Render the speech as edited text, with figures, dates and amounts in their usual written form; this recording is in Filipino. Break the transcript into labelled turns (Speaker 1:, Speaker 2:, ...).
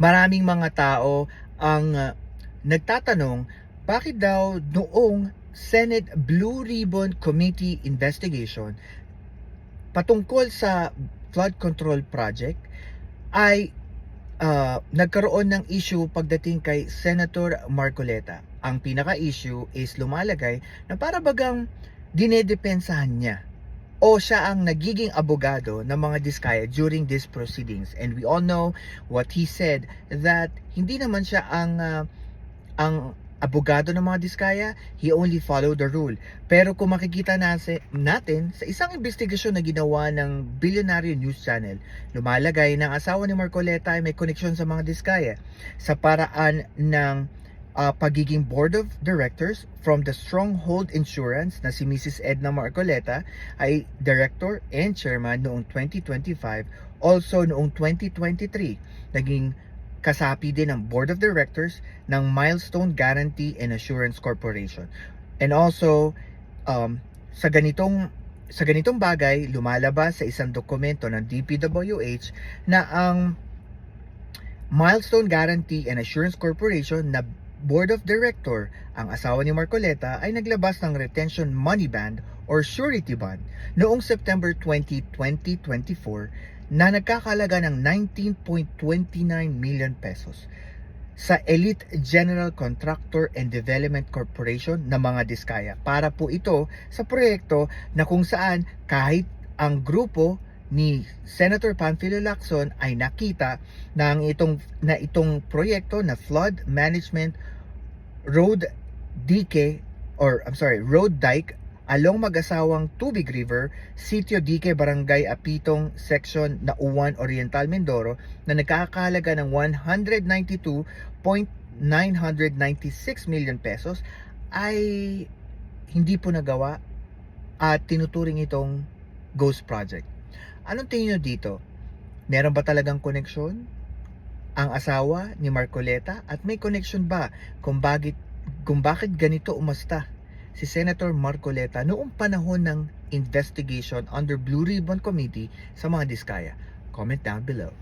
Speaker 1: Maraming mga tao ang nagtatanong bakit daw noong Senate Blue Ribbon Committee investigation patungkol sa flood control project ay nagkaroon ng issue pagdating kay Senator Marcoleta. Ang pinaka-issue is lumalagay na para bagang dinedepensahan niya o siya ang nagiging abogado ng mga Diskaya during these proceedings. And we all know what he said, that hindi naman siya ang abogado ng mga Diskaya, he only followed the rule. Pero kung makikita natin sa isang investigasyon na ginawa ng Billionaire News Channel, lumalagay na ang asawa ni Marcoleta ay may koneksyon sa mga Diskaya sa paraan ng pagiging board of directors from the Stronghold Insurance na si Mrs. Edna Marcoleta ay director and chairman noong 2025. Also noong 2023, naging kasapi din ng board of directors ng Milestone Guarantee and Assurance Corporation. And also sa ganitong bagay, lumalabas sa isang dokumento ng DPWH na ang Milestone Guarantee and Assurance Corporation na board of director, ang asawa ni Marcoleta, ay naglabas ng retention money bond or surety bond noong September 20, 2024 na nagkakalaga ng 19.29 million pesos sa Elite General Contractor and Development Corporation ng mga Diskaya. Para po ito sa proyekto na kung saan kahit ang grupo ni Senator Panfilo Lacson ay nakita na itong proyekto na flood management road dike along mag-asawang Tubig River, Sitio Dique, Barangay Apitong, Section Nauan, Oriental, Mindoro na nagkakahalaga ng 192.996 million pesos ay hindi po nagawa at tinuturing itong ghost project. Anong tingin nyo dito? Meron ba talagang koneksyon ang asawa ni Marcoleta at may connection ba kung bakit ganito umasta si Senator Marcoleta noong panahon ng investigation under Blue Ribbon Committee sa mga Diskaya? Comment down below.